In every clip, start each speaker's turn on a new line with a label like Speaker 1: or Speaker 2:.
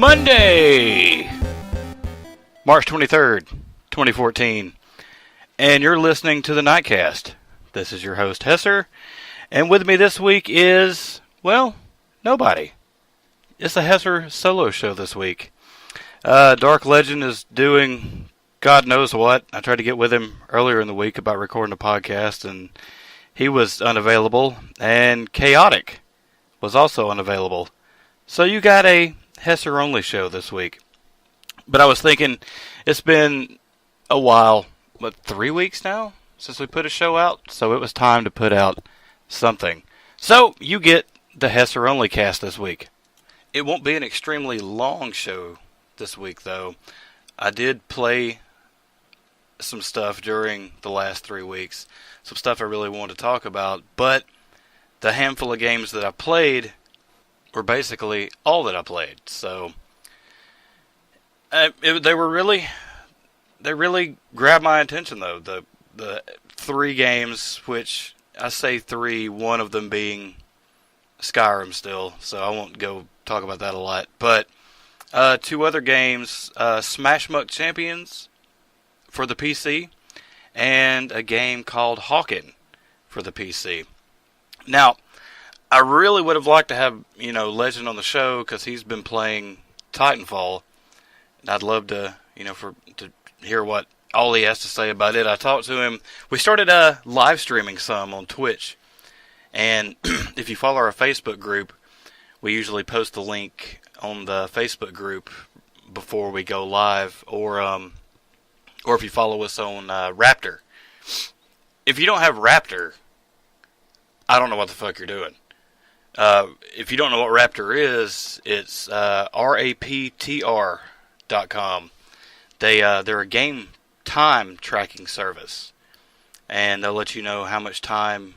Speaker 1: Monday, March 23rd, 2014, and you're listening to the Knightcast. This is your host, Hesser, and with me this week is, well, nobody. It's a Hesser solo show this week. Dark Legend is doing God knows what. I tried to get with him earlier in the week about recording a podcast, and he was unavailable, and Chaotic was also unavailable. So you got a Hesser-only show this week. But I was thinking, it's been a while, 3 weeks now, since we put a show out? So it was time to put out something. So you get the Hesser-only cast this week. It won't be an extremely long show this week, though. I did play some stuff during the last 3 weeks. Some stuff I really wanted to talk about. But the handful of games that I played were basically all that I played. So they really grabbed my attention, though. The 3 games, which I say 3, one of them being Skyrim still, so I won't go talk about that a lot. But 2 other games, Smashmuck Champions for the PC, and a game called Hawken for the PC. Now, I really would have liked to have, Legend on the show, because he's been playing Titanfall. And I'd love to, to hear what all he has to say about it. I talked to him. We started live streaming some on Twitch. And if you follow our Facebook group, we usually post the link on the Facebook group before we go live. Or if you follow us on Raptor. If you don't have Raptor, I don't know what the fuck you're doing. If you don't know what Raptor is, it's raptr.com. They're a game time tracking service, and they'll let you know how much time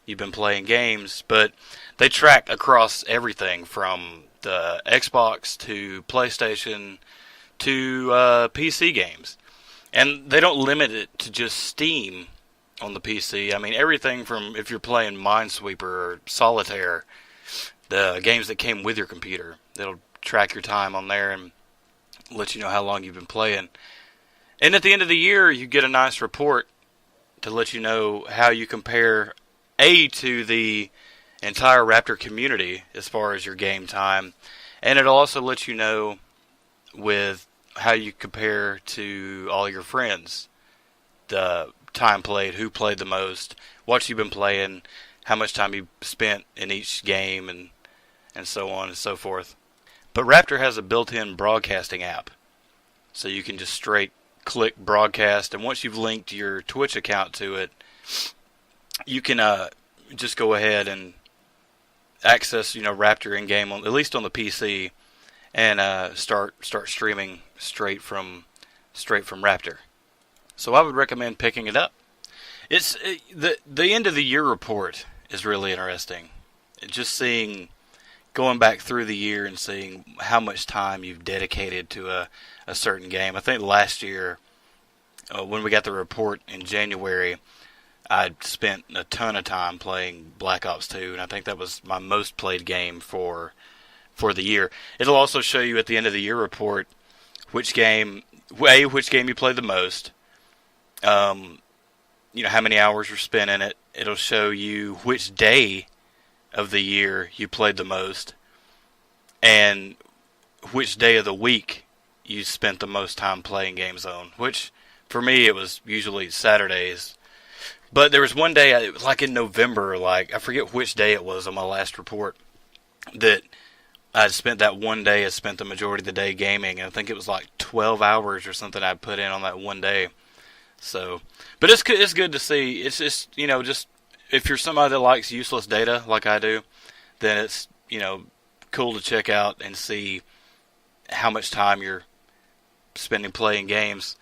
Speaker 1: you've been playing games. But they track across everything from the Xbox to PlayStation to PC games, and they don't limit it to just Steam. On the PC, I mean, everything from if you're playing Minesweeper or Solitaire, the games that came with your computer, it'll track your time on there and let you know how long you've been playing. And at the end of the year, you get a nice report to let you know how you compare, to the entire Raptor community as far as your game time, and it'll also let you know with how you compare to all your friends. The time played, who played the most, what you've been playing, how much time you spent in each game, and so on and so forth. But Raptor has a built-in broadcasting app, so you can just straight click broadcast, and once you've linked your Twitch account to it, you can just go ahead and access Raptor in game, at least on the PC, and start streaming straight from Raptor. So I would recommend picking it up. It's the end of the year report is really interesting. Just going back through the year and seeing how much time you've dedicated to a certain game. I think last year, when we got the report in January, I spent a ton of time playing Black Ops 2, and I think that was my most played game for the year. It'll also show you at the end of the year report which game you played the most. How many hours you're spent in it. It'll show you which day of the year you played the most, and which day of the week you spent the most time playing games on. Which, for me, it was usually Saturdays. But there was one day, like in November, I forget which day it was on my last report, that I spent that one day, I spent the majority of the day gaming, and I think it was 12 hours or something I put in on that one day. So, but it's good to see. It's just, just if you're somebody that likes useless data like I do, then it's, cool to check out and see how much time you're spending playing games.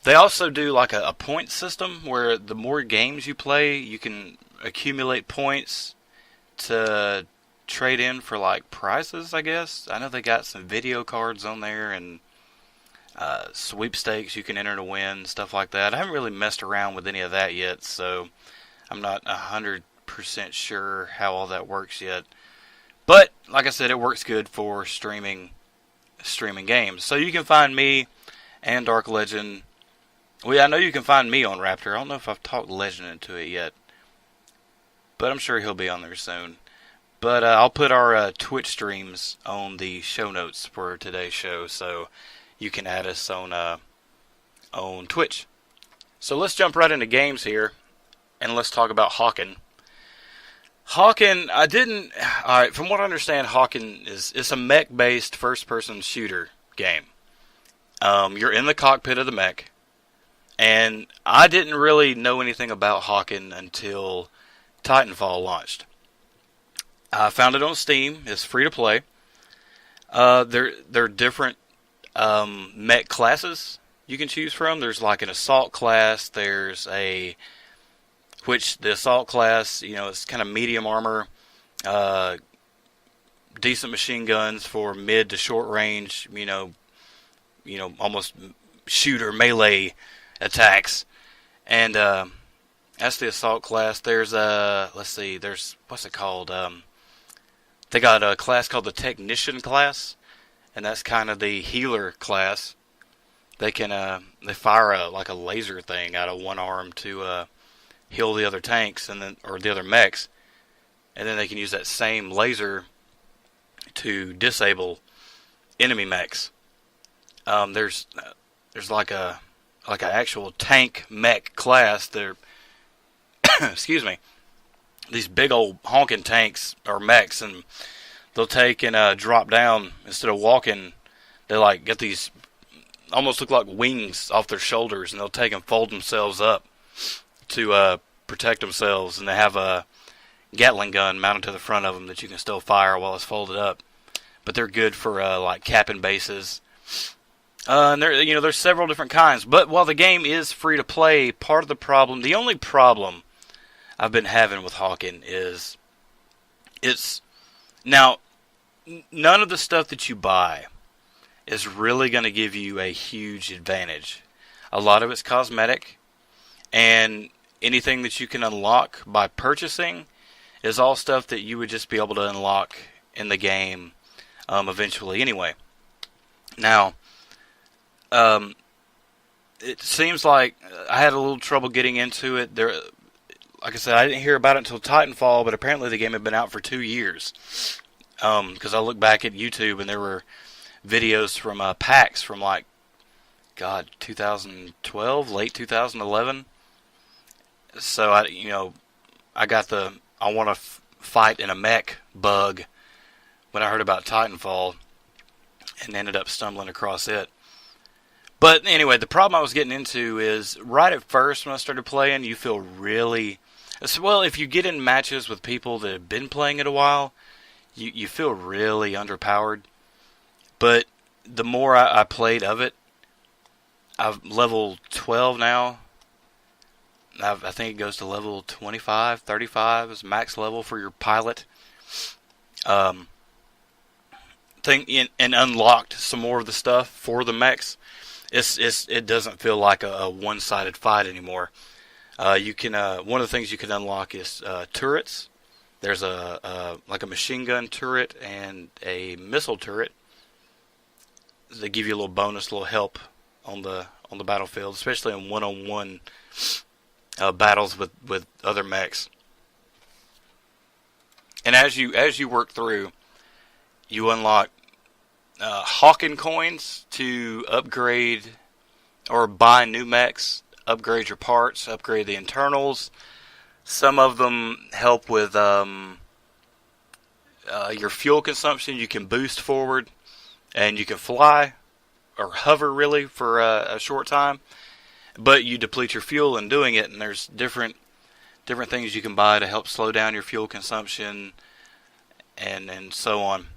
Speaker 1: They also do a point system where the more games you play, you can accumulate points to trade in for prizes, I guess. I know they got some video cards on there and sweepstakes you can enter to win, stuff like that. I haven't really messed around with any of that yet, so I'm not 100% sure how all that works yet. But, like I said, it works good for streaming streaming games. So you can find me and Dark Legend. Well, I know you can find me on Raptor. I don't know if I've talked Legend into it yet, but I'm sure he'll be on there soon. But I'll put our Twitch streams on the show notes for today's show, so you can add us on Twitch. So let's jump right into games here, and let's talk about Hawken. Hawken, alright, from what I understand, Hawken it's a mech-based first-person shooter game. You're in the cockpit of the mech, and I didn't really know anything about Hawken until Titanfall launched. I found it on Steam. It's free to play. There are different mech classes you can choose from. There's like an assault class. The assault class, it's kind of medium armor, decent machine guns for mid to short range, almost shooter melee attacks. And that's the assault class. There's what's it called? They got a class called the Technician class, and that's kind of the healer class. They they fire like a laser thing out of one arm to heal the other tanks or the other mechs, and then they can use that same laser to disable enemy mechs. There's like an actual tank mech class. They're excuse me, these big old honking tanks or mechs, and they'll take and drop down instead of walking. They like get these almost look like wings off their shoulders, and they'll take and fold themselves up to protect themselves, and they have a Gatling gun mounted to the front of them that you can still fire while it's folded up. But they're good for like capping bases. And there's several different kinds. But while the game is free to play, the only problem I've been having with Hawken is now none of the stuff that you buy is really going to give you a huge advantage. A lot of it's cosmetic, and anything that you can unlock by purchasing is all stuff that you would just be able to unlock in the game eventually anyway. Now, it seems like I had a little trouble getting into it. Like I said, I didn't hear about it until Titanfall, but apparently the game had been out for 2 years. Because I looked back at YouTube and there were videos from PAX from 2012, late 2011. So I got the I want to fight in a mech bug when I heard about Titanfall, and ended up stumbling across it. But anyway, the problem I was getting into is right at first when I started playing, you feel really if you get in matches with people that have been playing it a while, you feel really underpowered. But the more I played of it, I've level 12 now. I think it goes to level 25, 35 is max level for your pilot. And unlocked some more of the stuff for the mechs. It doesn't feel like a one-sided fight anymore. You can one of the things you can unlock is turrets. There's a machine gun turret and a missile turret. They give you a little bonus, a little help on the battlefield, especially in one-on-one battles with other mechs. And as you work through, you unlock Hawken coins to upgrade or buy new mechs, upgrade your parts, upgrade the internals. Some of them help with your fuel consumption. You can boost forward, and you can fly or hover really for a short time, but you deplete your fuel in doing it. And there's different things you can buy to help slow down your fuel consumption, and so on.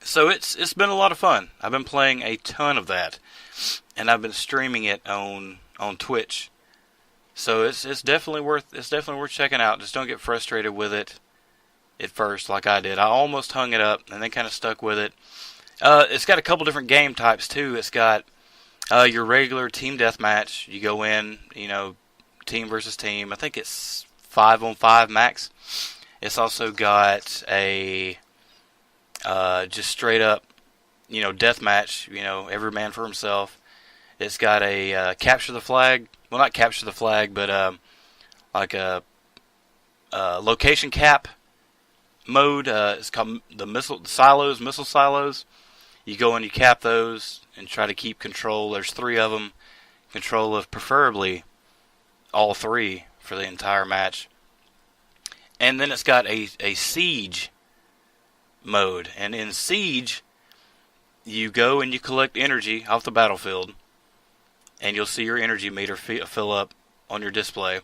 Speaker 1: So it's been a lot of fun. I've been playing a ton of that, and I've been streaming it on Twitch. So it's definitely worth checking out. Just don't get frustrated with it at first like I did. I almost hung it up and then kind of stuck with it. It's got a couple different game types too. It's got your regular team deathmatch. You go in, team versus team. I think it's 5-on-5 max. It's also got a just straight up, deathmatch, every man for himself. It's got a capture the flag. Well, not capture the flag, but like a location cap mode. It's called the missile silos. You go and you cap those and try to keep control. There's 3 of them. Control of preferably all 3 for the entire match. And then it's got a siege mode. And in siege, you go and you collect energy off the battlefield. And you'll see your energy meter fill up on your display.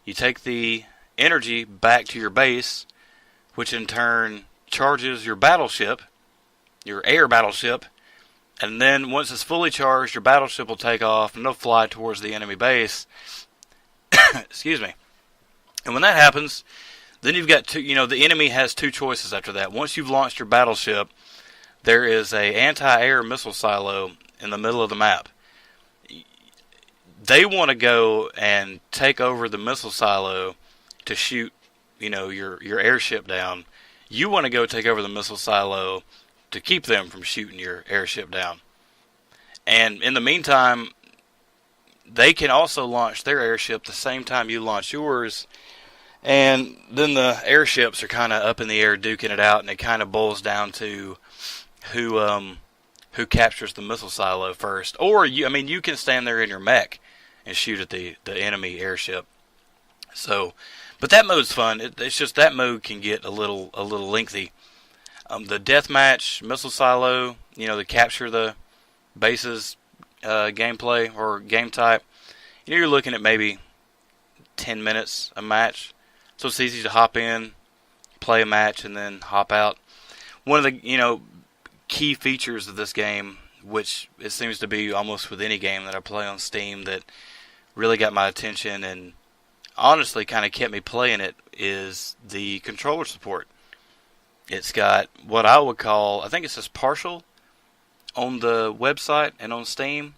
Speaker 1: You take the energy back to your base, which in turn charges your battleship, your air battleship, and then once it's fully charged, your battleship will take off and it'll fly towards the enemy base. Excuse me. And when that happens, then you've got the enemy has 2 choices after that. Once you've launched your battleship, there is a anti-air missile silo in the middle of the map. They want to go and take over the missile silo to shoot, your airship down. You want to go take over the missile silo to keep them from shooting your airship down. And in the meantime, they can also launch their airship the same time you launch yours. And then the airships are kind of up in the air duking it out, and it kind of boils down to who captures the missile silo first. Or you can stand there in your mech and shoot at the enemy airship. So, but that mode's fun. It's just that mode can get a little lengthy. The deathmatch missile silo, the capture the bases gameplay or game type. You're looking at maybe 10 minutes a match. So it's easy to hop in, play a match, and then hop out. One of the key features of this game, which it seems to be almost with any game that I play on Steam that really got my attention and honestly kind of kept me playing it, is the controller support. It's got what I would call, I think it says partial on the website and on Steam,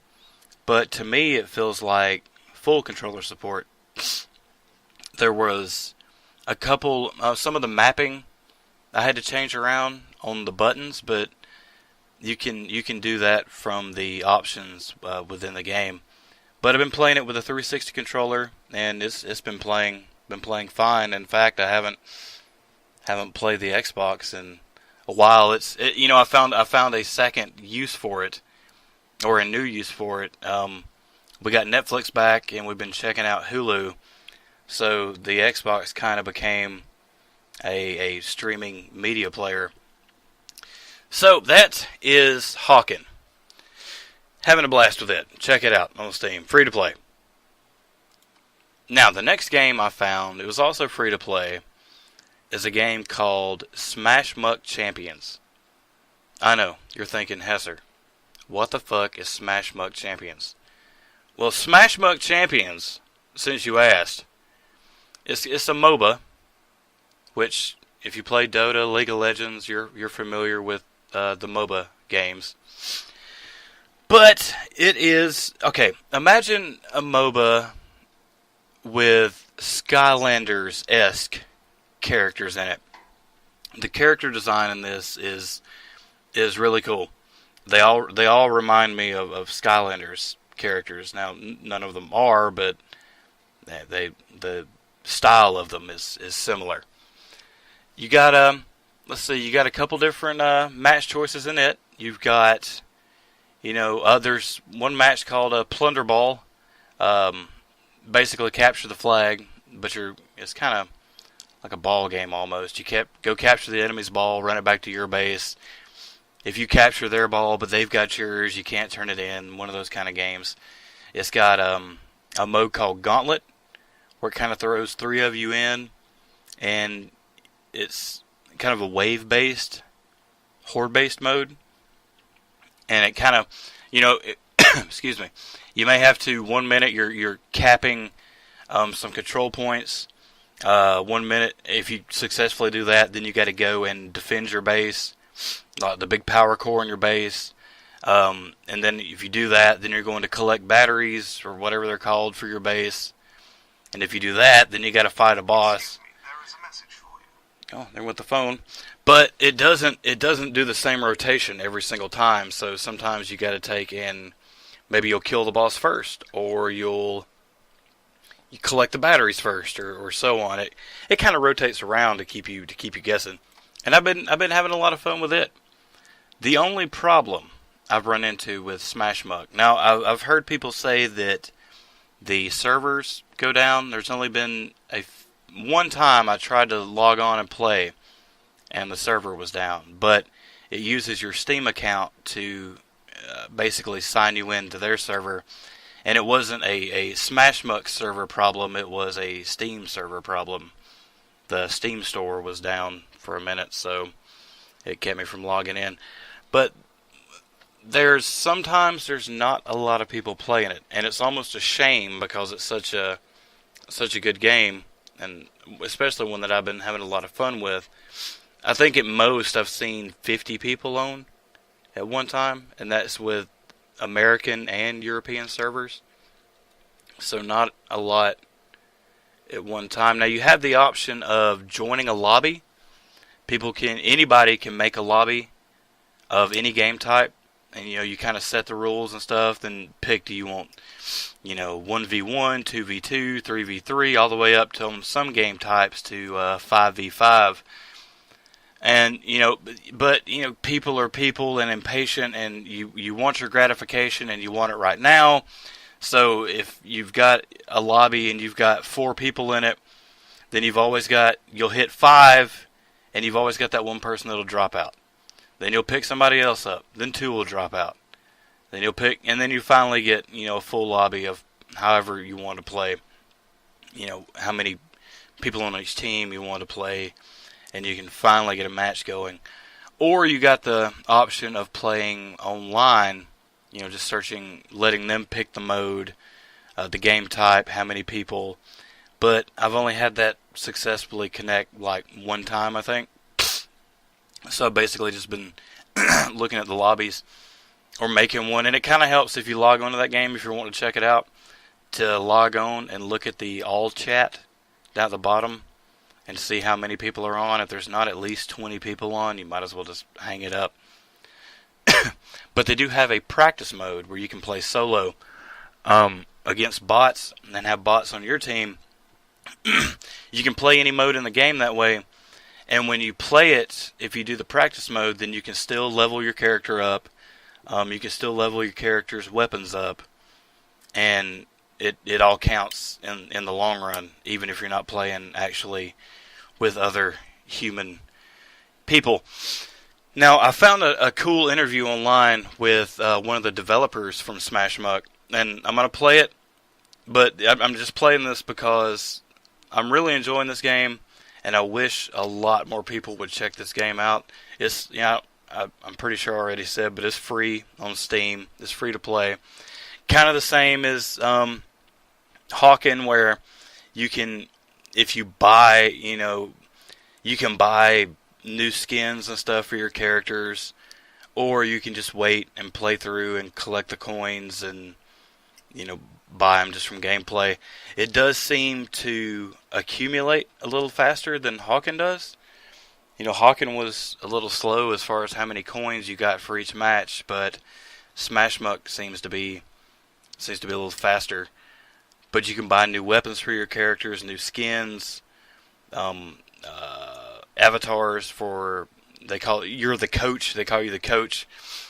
Speaker 1: but to me it feels like full controller support. There was a couple, some of the mapping I had to change around on the buttons, but you can do that from the options within the game. But I've been playing it with a 360 controller, and it's been playing fine. In fact, I haven't played the Xbox in a while. I found a second use for it, or a new use for it. We got Netflix back, and we've been checking out Hulu. So the Xbox kind of became a streaming media player. So that is Hawken. Having a blast with it. Check it out on Steam. Free to play. Now, the next game I found, it was also free to play, is a game called Smashmuck Champions. I know, you're thinking, Hesser, what the fuck is Smashmuck Champions? Well, Smashmuck Champions, since you asked, it's a MOBA, which, if you play Dota, League of Legends, you're familiar with the MOBA games. But it is, okay, imagine a MOBA with Skylanders-esque characters in it. The character design in this is really cool. They all remind me of Skylanders characters. Now, none of them are, but the style of them is similar. You got you got a couple different match choices in it. You've got, there's one match called a Plunder Ball. Basically capture the flag, but it's kind of like a ball game almost. You go capture the enemy's ball, run it back to your base. If you capture their ball, but they've got yours, you can't turn it in. One of those kind of games. It's got a mode called Gauntlet, where it kind of throws 3 of you in, and it's kind of a wave-based, horde-based mode. And it kind of, excuse me, you may have to, 1 minute you're capping some control points. 1 minute, if you successfully do that, then you got to go and defend your base, the big power core in your base. And then if you do that, then you're going to collect batteries or whatever they're called for your base. And if you do that, then you got to fight a boss.
Speaker 2: There is a message for
Speaker 1: Oh, there went the phone. But it doesn't do the same rotation every single time. So sometimes you got to take in, maybe you'll kill the boss first, or you collect the batteries first, or so on. It kind of rotates around to keep you guessing. And I've been having a lot of fun with it. The only problem I've run into with Smashmuck, now I've heard people say that the servers go down. There's only been one time I tried to log on and play, and the server was down. But it uses your Steam account to basically sign you into their server. And it wasn't a Smashmuck server problem, it was a Steam server problem. The Steam store was down for a minute, so it kept me from logging in. But sometimes there's not a lot of people playing it, and it's almost a shame because it's such a good game, and especially one that I've been having a lot of fun with. I think at most I've seen 50 people on at one time, and that's with American and European servers. So not a lot at one time. Now you have the option of joining a lobby. Anybody can make a lobby of any game type, and you kind of set the rules and stuff, then pick, do you want 1v1, 2v2, 3v3, all the way up to some game types to 5v5. And but people are people and impatient, and you want your gratification and you want it right now. So if you've got a lobby and you've got 4 people in it, then you'll hit 5, and you've always got that one person that'll drop out. Then you'll pick somebody else up. Then 2 will drop out. Then you'll pick, and then you finally get a full lobby of however you want to play. How many people on each team you want to play, and you can finally get a match going. Or you got the option of playing online. Just searching, letting them pick the mode, the game type, how many people. But I've only had that successfully connect like one time, I think. So I've basically just been looking at the lobbies or making one. And it kind of helps if you log on to that game, if you're wanting to check it out, to log on and look at the all chat down at the bottom and see how many people are on. If there's not at least 20 people on, you might as well just hang it up. But they do have a practice mode where you can play solo against bots and have bots on your team. You can play any mode in the game that way. And when you play it, if you do the practice mode, then you can still level your character up. You can still level your character's weapons up. And it all counts in the long run, even if you're not playing actually with other human people. Now, I found a cool interview online with one of the developers from Smashmuck, and I'm going to play it, but I'm just playing this because I'm really enjoying this game, and I wish a lot more people would check this game out. It's, I'm pretty sure I already said, but it's free on Steam. It's free to play. Kind of the same as Hawken, where you can, if you buy, you can buy new skins and stuff for your characters, or you can just wait and play through and collect the coins and buy them just from gameplay. It does seem to accumulate a little faster than Hawken does. Hawken was a little slow as far as how many coins you got for each match, but Smashmuck seems to be a little faster. But you can buy new weapons for your characters, new skins, avatars for, you're the coach, they call you the coach,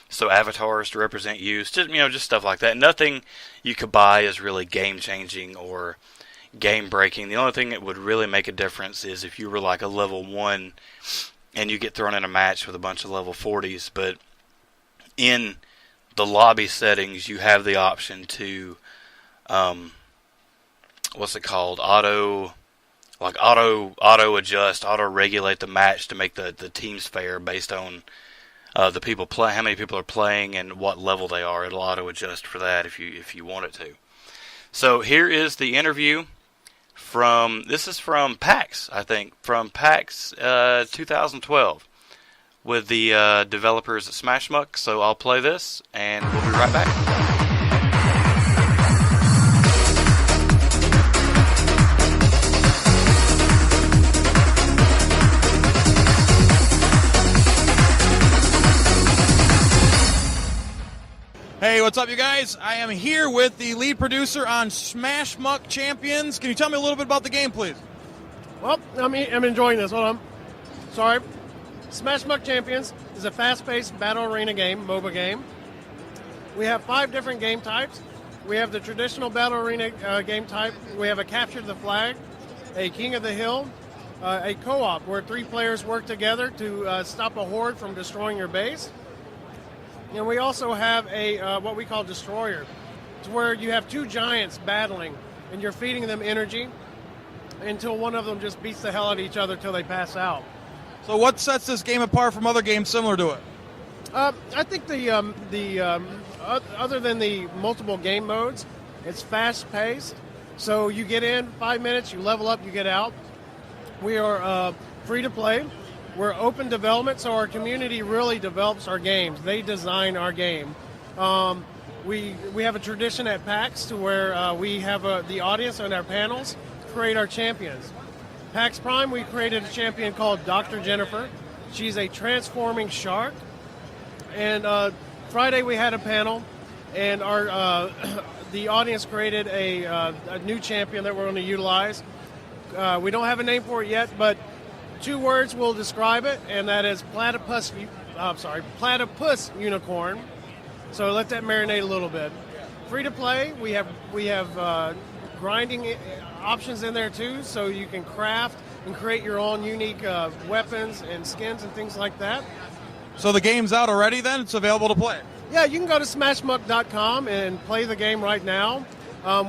Speaker 1: so avatars to represent you, just stuff like that. Nothing you could buy is really game changing or game breaking. The only thing that would really make a difference is if you were like a level 1 and you get thrown in a match with a bunch of level 40s, but in the lobby settings you have the option to what's it called, auto adjust, auto regulate the match to make the teams fair based on the people how many people are playing and what level they are. It'll auto adjust for that if you want it to. So here is the interview this is from PAX, I think, from PAX 2012 with the developers at Smashmuck. So I'll play this and we'll be right back.
Speaker 2: what's up, you guys? I am here with the lead producer on Smashmuck Champions. Can you tell me a little bit about the game, please?
Speaker 3: Well, I'm enjoying this. Hold on. Sorry. Smashmuck Champions is a fast-paced battle arena game, MOBA game. We have 5 different game types. We have the traditional battle arena game type. We have a capture the flag, a king of the hill, a co-op where 3 players work together to stop a horde from destroying your base. And we also have a what we call destroyer. It's where you have 2 giants battling, and you're feeding them energy until one of them just beats the hell out of each other till they pass out.
Speaker 2: So what sets this game apart from other games similar to it?
Speaker 3: I think other than the multiple game modes, it's fast-paced. So you get in 5 minutes, you level up, you get out. We are free to play. We're open development, so our community really develops our games. They design our game. We have a tradition at PAX to where we have the audience on our panels create our champions. PAX Prime, we created a champion called Dr. Jennifer. She's a transforming shark. And Friday we had a panel, and our the audience created a new champion that we're going to utilize. We don't have a name for it yet, but 2 words will describe it, and that is platypus unicorn. So let that marinate a little bit. Free to play. We have grinding options in there too, so you can craft and create your own unique weapons and skins and things like that.
Speaker 2: So the game's out already then? It's available to play?
Speaker 3: Yeah, you can go to smashmuck.com and play the game right now.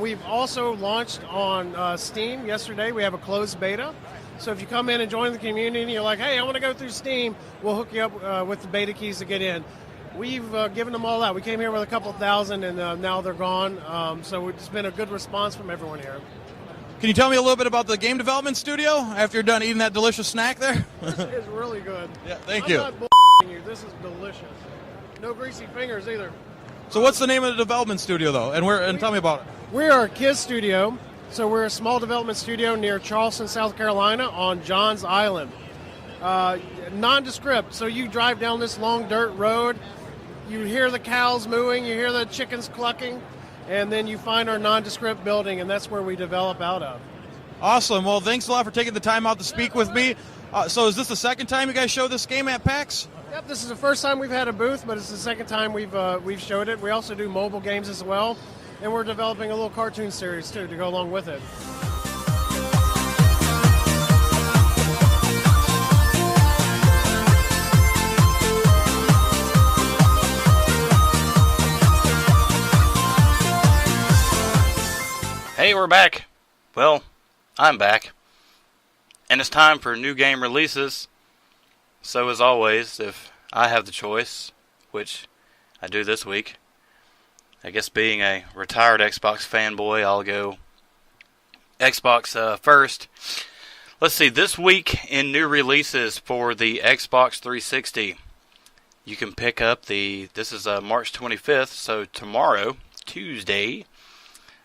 Speaker 3: We've also launched on Steam yesterday. We have a closed beta. So if you come in and join the community and you're like, hey, I want to go through Steam, we'll hook you up with the beta keys to get in. We've given them all out. We came here with a couple thousand, and now they're gone. So it's been a good response from everyone here.
Speaker 2: Can you tell me a little bit about the game development studio after you're done eating that delicious snack there?
Speaker 3: This is really good.
Speaker 2: Yeah, thank you.
Speaker 3: I'm not bullshitting you. This is delicious. No greasy fingers either.
Speaker 2: So what's the name of the development studio, though? And tell me about it.
Speaker 3: We are a kids studio. So we're a small development studio near Charleston, South Carolina on Johns Island. Nondescript. So you drive down this long dirt road, you hear the cows mooing, you hear the chickens clucking, and then you find our nondescript building, and that's where we develop out of.
Speaker 2: Awesome. Well, thanks a lot for taking the time out to speak with me. So is this the second time you guys show this game at PAX?
Speaker 3: Yep, this is the first time we've had a booth, but it's the second time we've showed it. We also do mobile games as well. And we're developing a little cartoon series, too, to go along with it.
Speaker 1: Hey, we're back. Well, I'm back. And it's time for new game releases. So, as always, if I have the choice, which I do this week, I guess being a retired Xbox fanboy, I'll go Xbox first. Let's see, this week in new releases for the Xbox 360, you can pick up this is March 25th, so tomorrow, Tuesday,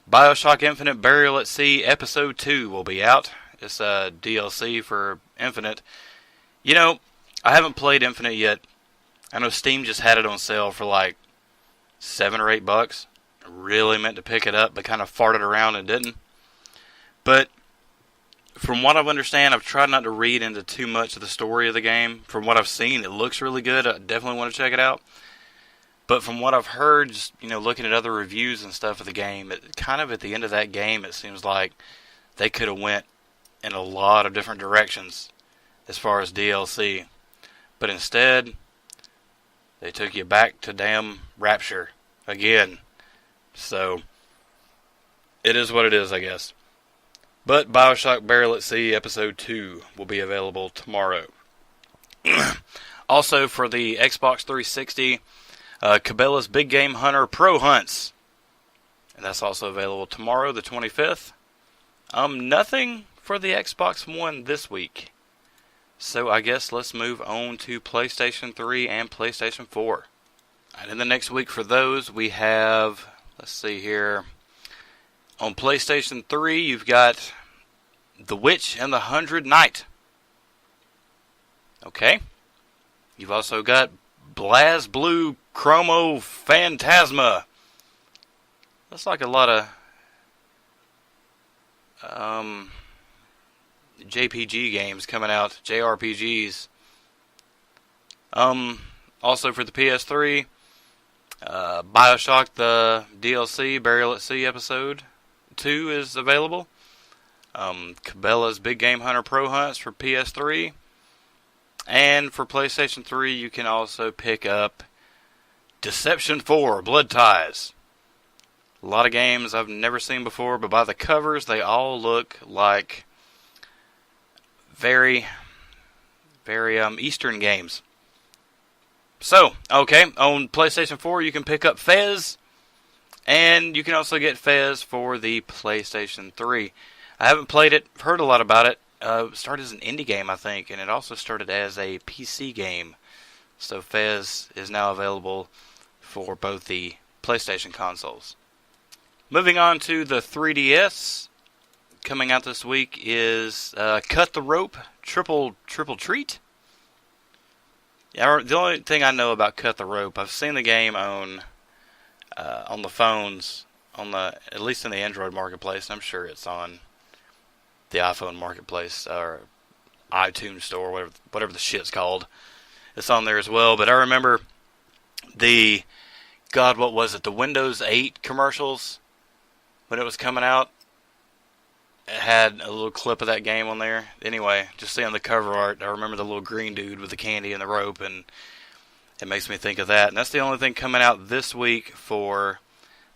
Speaker 1: BioShock Infinite Burial at Sea Episode 2 will be out. It's a DLC for Infinite. You know, I haven't played Infinite yet. I know Steam just had it on sale for like $7 or $8. I really meant to pick it up, but kind of farted around and didn't. But from what I've understand, I've tried not to read into too much of the story of the game. From what I've seen, it looks really good. I definitely want to check it out. But from what I've heard, just looking at other reviews and stuff of the game, it kind of at the end of that game, it seems like they could have went in a lot of different directions as far as DLC. But instead, they took you back to damn Rapture again. So, it is what it is, I guess. But BioShock Burial at Sea Episode 2 will be available tomorrow. Also, for the Xbox 360, Cabela's Big Game Hunter Pro Hunts. And that's also available tomorrow, the 25th. Nothing for the Xbox One this week. So I guess let's move on to PlayStation 3 and PlayStation 4. And in the next week for those, we have, let's see here. On PlayStation 3, you've got The Witch and the 100 Knight. Okay. You've also got BlazBlue Chromo Phantasma. That's like a lot of JPG games coming out, JRPGs. Also for the PS3, BioShock, the DLC, Burial at Sea Episode 2 is available. Cabela's Big Game Hunter Pro Hunts for PS3. And for PlayStation 3, you can also pick up Deception 4, Blood Ties. A lot of games I've never seen before, but by the covers, they all look like very, very Eastern games. So, okay, on PlayStation 4, you can pick up Fez, and you can also get Fez for the PlayStation 3. I haven't played it, heard a lot about it. It started as an indie game, I think, and it also started as a PC game. So Fez is now available for both the PlayStation consoles. Moving on to the 3DS, coming out this week is Cut the Rope Triple Treat. Yeah, the only thing I know about Cut the Rope, I've seen the game on the phones, at least in the Android marketplace. I'm sure it's on the iPhone marketplace or iTunes store, whatever the shit's called. It's on there as well. But I remember the Windows 8 commercials when it was coming out. It had a little clip of that game on there. Anyway, just seeing the cover art, I remember the little green dude with the candy and the rope, and it makes me think of that. And that's the only thing coming out this week for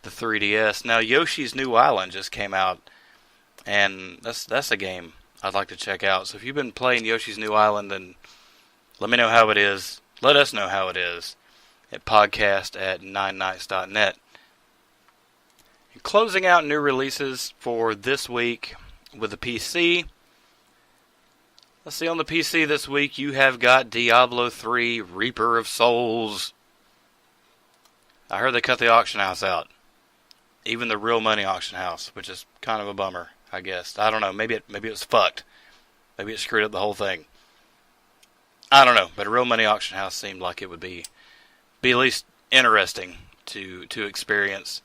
Speaker 1: the 3DS. Now, Yoshi's New Island just came out, and that's a game I'd like to check out. So if you've been playing Yoshi's New Island, then let me know how it is. Let us know how it is at podcast@ninenights.net. And closing out new releases for this week with the PC. Let's see, on the PC this week you have got Diablo 3 Reaper of Souls. I heard they cut the auction house out. Even the real money auction house, which is kind of a bummer, I guess. I don't know, maybe it was fucked. Maybe it screwed up the whole thing. I don't know, but a real money auction house seemed like it would be at least interesting to experience.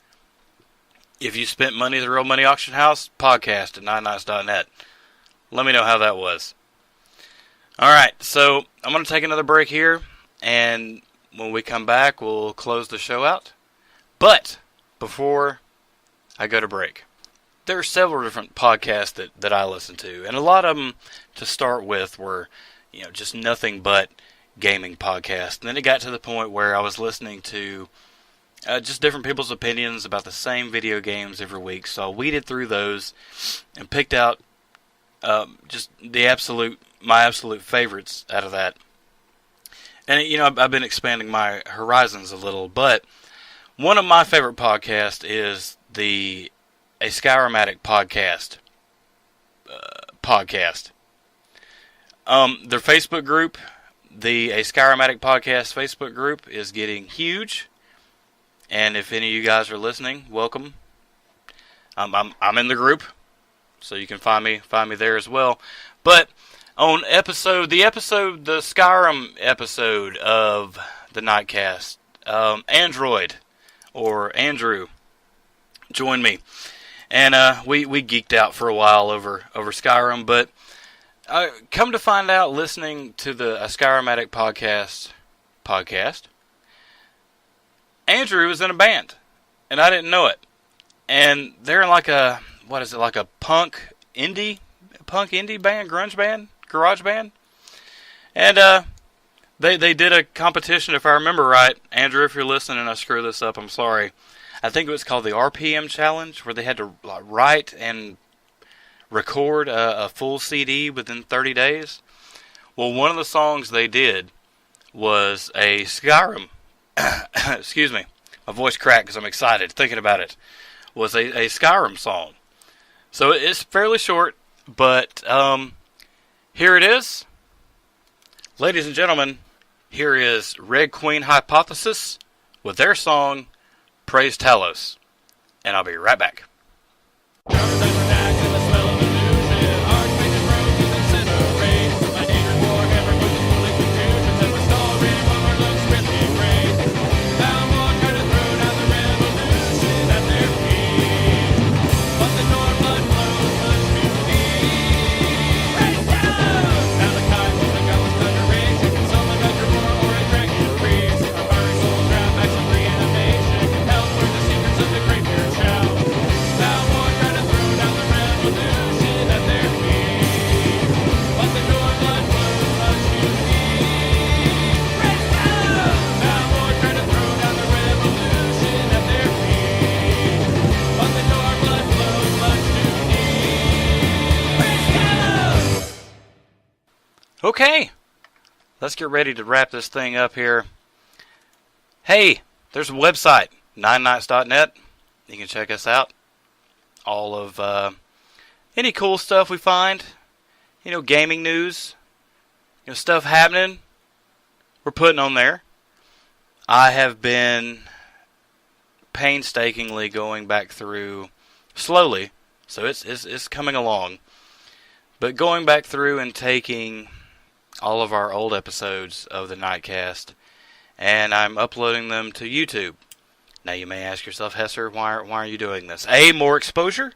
Speaker 1: If you spent money at the real money auction house, podcast@ninenights.net. Let me know how that was. Alright, so I'm going to take another break here, and when we come back, we'll close the show out. But before I go to break, there are several different podcasts that I listen to, and a lot of them, to start with, were just nothing but gaming podcasts. And then it got to the point where I was listening to just different people's opinions about the same video games every week. So I weeded through those and picked out just my absolute favorites out of that. And I've been expanding my horizons a little, but one of my favorite podcasts is a Skyrim Addict podcast. Their Facebook group, the A Skyrim Addict podcast Facebook group, is getting huge. And if any of you guys are listening, welcome. I'm in the group, so you can find me there as well. But on the Skyrim episode of the Knightcast, Android or Andrew joined me, and we geeked out for a while over Skyrim. But come to find out, listening to the Skyrim Addict podcast, Andrew was in a band, and I didn't know it. And they're in like a punk indie band, grunge band, garage band. And they did a competition, if I remember right. Andrew, if you're listening and I screw this up, I'm sorry. I think it was called the RPM Challenge, where they had to write and record a full CD within 30 days. Well, one of the songs they did was a Skyrim. Excuse me, my voice cracked because I'm excited thinking about it. Was a Skyrim song. So it's fairly short, but here it is. Ladies and gentlemen, here is Red Queen Hypothesis with their song Praise Talos. And I'll be right back. Okay, let's get ready to wrap this thing up here. Hey, there's a website, 9nights.net. You can check us out. All of any cool stuff we find, gaming news, stuff happening, we're putting on there. I have been painstakingly going back through slowly, so it's coming along. But going back through and taking all of our old episodes of the Knightcast, and I'm uploading them to YouTube. Now you may ask yourself, Hesser, why are you doing this? A, more exposure,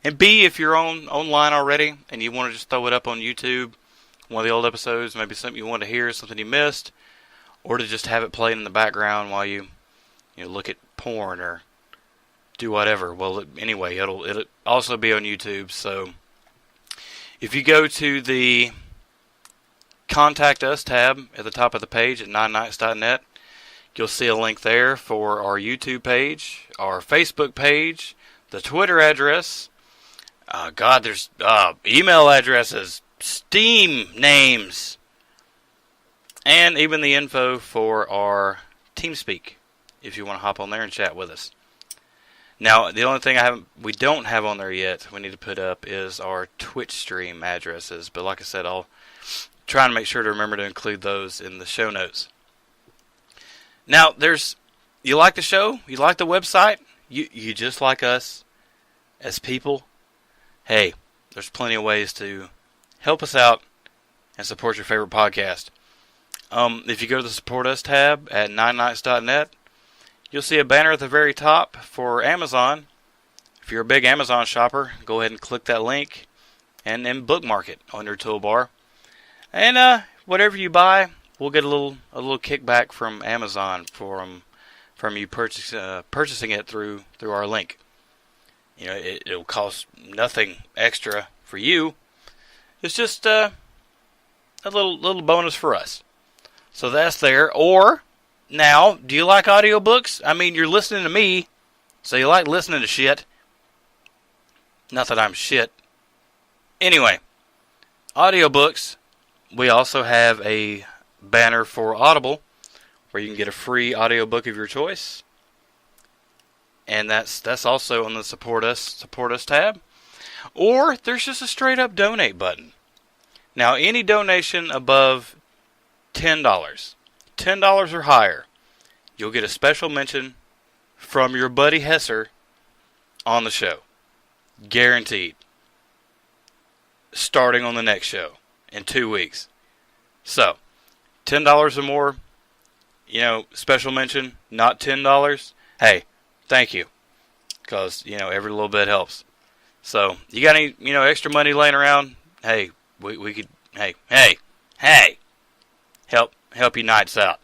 Speaker 1: and B, if you're online already and you want to just throw it up on YouTube, one of the old episodes, maybe something you want to hear, something you missed, or to just have it playing in the background while you look at porn or do whatever. Well, anyway, it'll also be on YouTube. So if you go to the Contact Us tab at the top of the page at 9nights.net, you'll see a link there for our YouTube page, our Facebook page, the Twitter address. There's email addresses, Steam names, and even the info for our TeamSpeak, if you want to hop on there and chat with us. Now, the only thing we don't have on there yet, we need to put up, is our Twitch stream addresses. But like I said, I'll try and make sure to remember to include those in the show notes. Now, you like the show? You like the website? You just like us as people? Hey, there's plenty of ways to help us out and support your favorite podcast. If you go to the Support Us tab at 9nights.net, you'll see a banner at the very top for Amazon. If you're a big Amazon shopper, go ahead and click that link and bookmark it on your toolbar. And whatever you buy, we'll get a little kickback from Amazon from you purchasing it through our link. It'll cost nothing extra for you. It's just a little bonus for us. So that's there. Or, now, do you like audiobooks? I mean, you're listening to me, so you like listening to shit. Not that I'm shit. Anyway, audiobooks. We also have a banner for Audible, where you can get a free audiobook of your choice. And that's also on the Support Us tab. Or there's just a straight up donate button. Now, any donation above $10, $10 or higher, you'll get a special mention from your buddy Hesser on the show. Guaranteed. Starting on the next show in 2 weeks. So, $10 or more, special mention, not $10. Hey, thank you. Because, every little bit helps. So, you got any, extra money laying around? Hey, we could, hey, help you Knights out.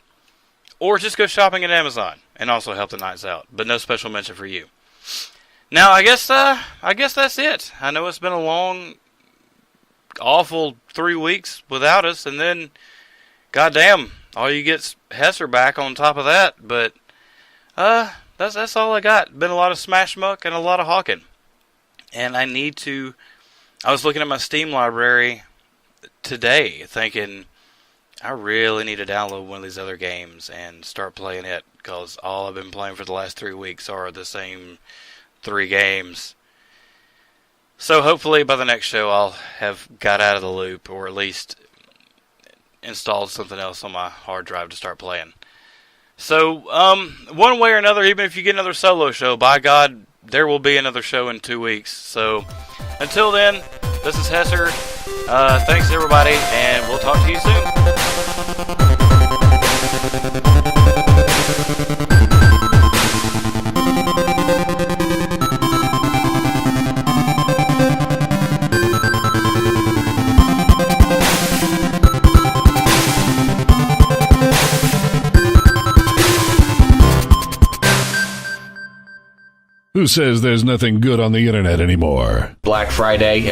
Speaker 1: Or just go shopping at Amazon and also help the Knights out. But no special mention for you. Now, I guess that's it. I know it's been a long, awful 3 weeks without us, and then, goddamn, all you get's Hesser back on top of that. But that's all I got. Been a lot of Smashmuck and a lot of Hawken. And I was looking at my Steam library today, thinking I really need to download one of these other games and start playing it, because all I've been playing for the last 3 weeks are the same 3 games. So hopefully by the next show I'll have got out of the loop, or at least installed something else on my hard drive to start playing. So, one way or another, even if you get another solo show, by God, there will be another show in 2 weeks. So, until then, this is Hesser. Thanks everybody, and we'll talk to you soon.
Speaker 4: Who says there's nothing good on the internet anymore?
Speaker 5: Black Friday,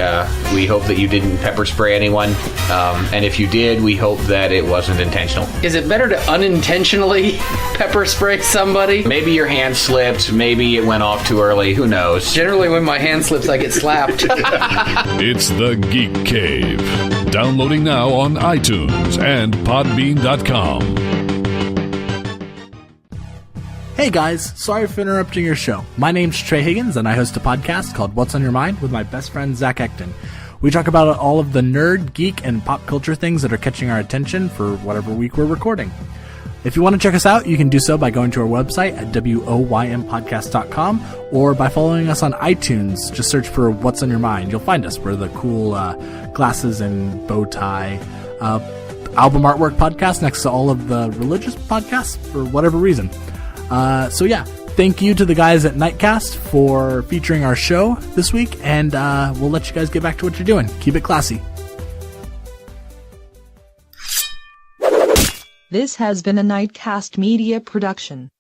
Speaker 5: we hope that you didn't pepper spray anyone. And if you did, we hope that it wasn't intentional.
Speaker 6: Is it better to unintentionally pepper spray somebody?
Speaker 5: Maybe your hand slipped. Maybe it went off too early. Who knows?
Speaker 6: Generally, when my hand slips, I get slapped.
Speaker 4: It's the Geek Cave. Downloading now on iTunes and Podbean.com.
Speaker 7: Hey guys, sorry for interrupting your show. My name's Trey Higgins, and I host a podcast called What's on Your Mind with my best friend Zach Ecton. We talk about all of the nerd, geek, and pop culture things that are catching our attention for whatever week we're recording. If you want to check us out, you can do so by going to our website at woympodcast.com or by following us on iTunes. Just search for What's on Your Mind. You'll find us. We're the cool glasses and bow tie album artwork podcast next to all of the religious podcasts for whatever reason. So yeah, thank you to the guys at Knightcast for featuring our show this week, and we'll let you guys get back to what you're doing. Keep it classy.
Speaker 8: This has been a Knightcast Media production.